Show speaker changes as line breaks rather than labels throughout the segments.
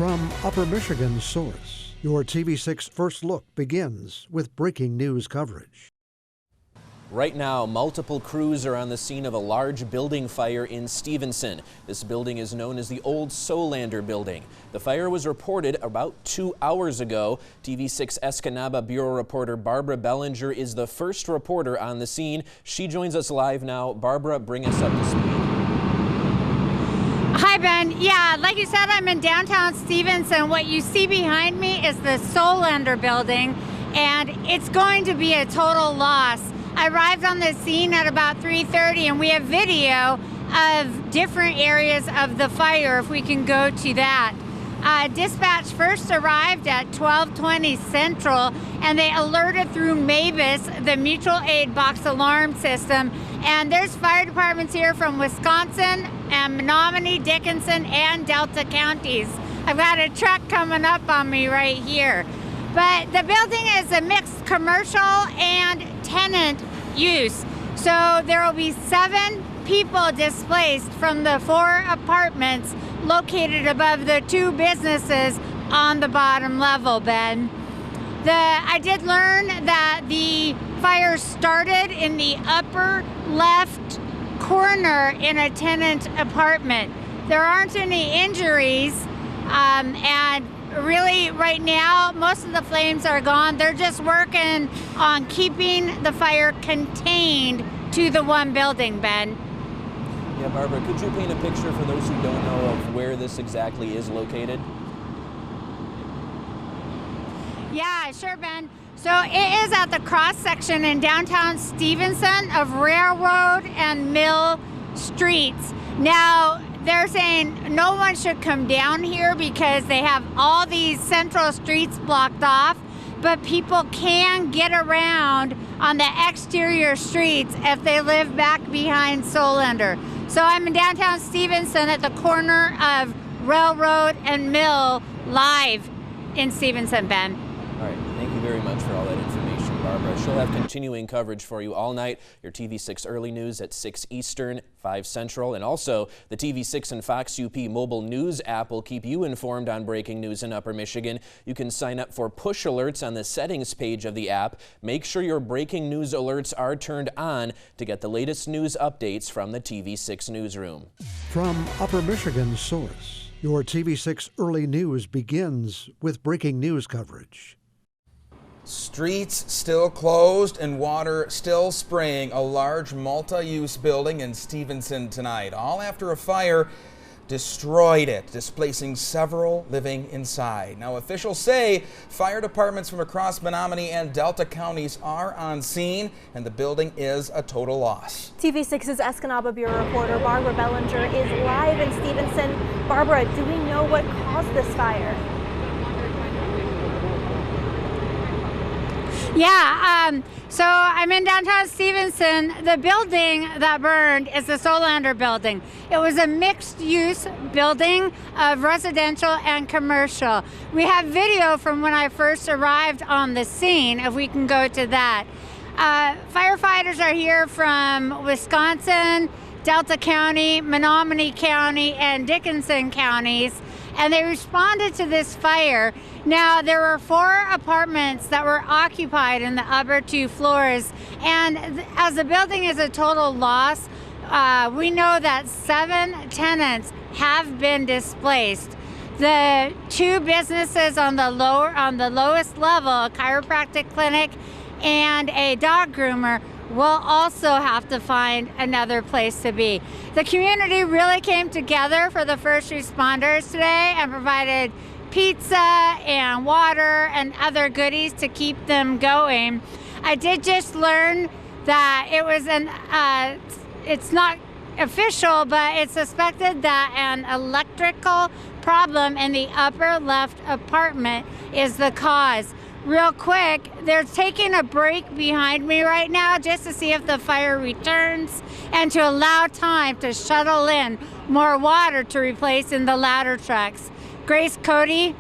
From Upper Michigan's source, your TV6 First Look begins with breaking news coverage.
Right now, multiple crews are on the scene of a large building fire in Stephenson. This building is known as the old Solander building. The fire was reported about 2 hours ago. TV6 Escanaba Bureau reporter Barbara Bellinger is the first reporter on the scene. She joins us live now. Barbara, bring us up to speed.
Hi, Ben. Yeah, like you said, I'm in downtown Stephenson. What you see behind me is the Solander building, and it's going to be a total loss. I arrived on the scene at about 3:30, and we have video of different areas of the fire, if we can go to that. Dispatch first arrived at 12:20 Central, and they alerted through MABUS, the mutual aid box alarm system. And there's fire departments here from Wisconsin and Menominee, Dickinson, and Delta counties. I've got a truck coming up on me right here. But the building is a mixed commercial and tenant use. So there will be 7 people displaced from the 4 apartments located above the 2 businesses on the bottom level, Ben. I did learn that the fire started in the upper left corner in a tenant apartment. There aren't any injuries, and really right now most of the flames are gone. They're just working on keeping the fire contained to the one building, Ben.
Yeah, Barbara, could you paint a picture for those who don't know of where this exactly is located?
Yeah, sure, Ben. So it is at the cross section in downtown Stephenson of Railroad and Mill Streets. Now, they're saying no one should come down here because they have all these central streets blocked off, but people can get around on the exterior streets if they live back behind Solander. So I'm in downtown Stephenson at the corner of Railroad and Mill, live in Stephenson, Ben.
All right, thank you very much for all that information, Barbara. She'll have continuing coverage for you all night. Your TV6 Early News at 6 Eastern, 5 Central, and also the TV6 and Fox UP mobile news app will keep you informed on breaking news in Upper Michigan. You can sign up for push alerts on the settings page of the app. Make sure your breaking news alerts are turned on to get the latest news updates from the TV6 newsroom.
From Upper Michigan's source, your TV6 Early News begins with breaking news coverage.
Streets still closed and water still spraying a large multi-use building in Stephenson tonight, all after a fire destroyed it, displacing several living inside. Now, officials say fire departments from across Menominee and Delta counties are on scene, and the building is a total loss.
TV6's Escanaba Bureau reporter Barbara Bellinger is live in Stephenson. Barbara, do we know what caused this fire?
Yeah, so I'm in downtown Stephenson. The building that burned is the Solander building. It was a mixed-use building of residential and commercial. We have video from when I first arrived on the scene, if we can go to that. Firefighters are here from Wisconsin, Delta County, Menominee County, and Dickinson counties, and they responded to this fire. Now, there were 4 apartments that were occupied in the upper 2 floors, and as the building is a total loss, we know that 7 tenants have been displaced. The 2 businesses on the lowest level, a chiropractic clinic and a dog groomer, will also have to find another place to be. The community really came together for the first responders today and provided pizza and water and other goodies to keep them going. I did just learn that it was it's not official, but it's suspected that an electrical problem in the upper left apartment is the cause. Real quick, they're taking a break behind me right now just to see if the fire returns and to allow time to shuttle in more water to replace in the ladder trucks. Grace, Cody.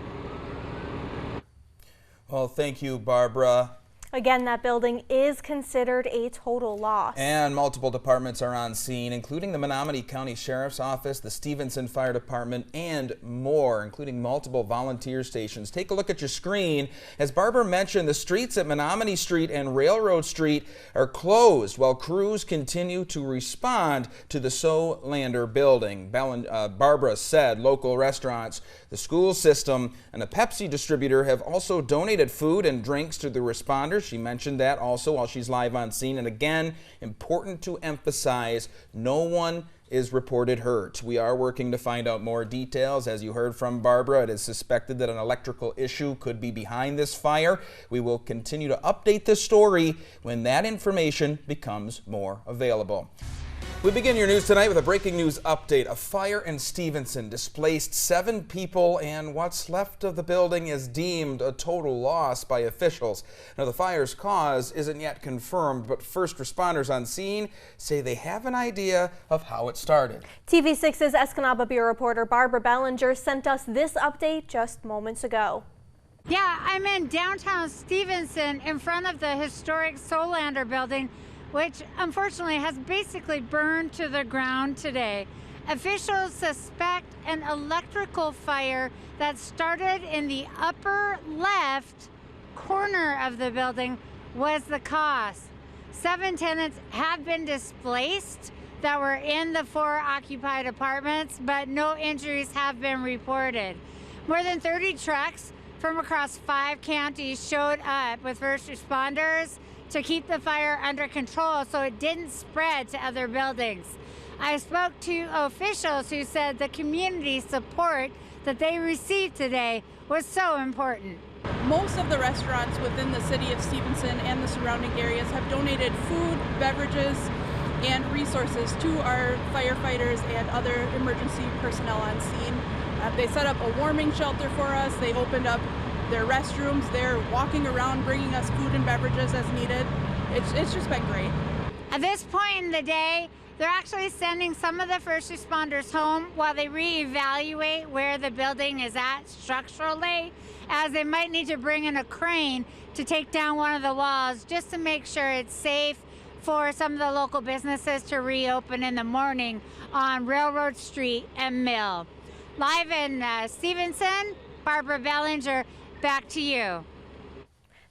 Well, thank you, Barbara.
Again, that building is considered a total loss.
And multiple departments are on scene, including the Menominee County Sheriff's Office, the Stephenson Fire Department, and more, including multiple volunteer stations. Take a look at your screen. As Barbara mentioned, the streets at Menominee Street and Railroad Street are closed while crews continue to respond to the Solander building. Barbara said local restaurants, the school system, and a Pepsi distributor have also donated food and drinks to the responders. She mentioned that also while she's live on scene. And again, important to emphasize, no one is reported hurt. We are working to find out more details. As you heard from Barbara, it is suspected that an electrical issue could be behind this fire. We will continue to update this story when that information becomes more available. We begin your news tonight with a breaking news update. A fire in Stephenson displaced 7 people, and what's left of the building is deemed a total loss by officials. Now, the fire's cause isn't yet confirmed, but first responders on scene say they have an idea of how it started.
TV6's Escanaba Bureau reporter Barbara Bellinger sent us this update just moments ago.
Yeah, I'm in downtown Stephenson in front of the historic Solander building, which unfortunately has basically burned to the ground today. Officials suspect an electrical fire that started in the upper left corner of the building was the cause. 7 tenants have been displaced that were in the 4 occupied apartments, but no injuries have been reported. More than 30 trucks from across 5 counties showed up with first responders to keep the fire under control so it didn't spread to other buildings. I spoke to officials who said the community support that they received today was so important.
Most of the restaurants within the city of Stephenson and the surrounding areas have donated food, beverages, and resources to our firefighters and other emergency personnel on scene. They set up a warming shelter for us. They opened up their restrooms. They're walking around bringing us food and beverages as needed. It's just been great.
At this point in the day, they're actually sending some of the first responders home while they reevaluate where the building is at structurally, as they might need to bring in a crane to take down one of the walls just to make sure it's safe for some of the local businesses to reopen in the morning on Railroad Street and Mill. Live in Stephenson, Barbara Bellinger, back to you.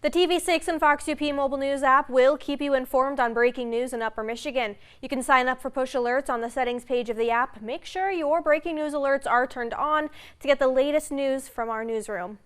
The TV6 and Fox UP mobile news app will keep you informed on breaking news in Upper Michigan. You can sign up for push alerts on the settings page of the app. Make sure your breaking news alerts are turned on to get the latest news from our newsroom.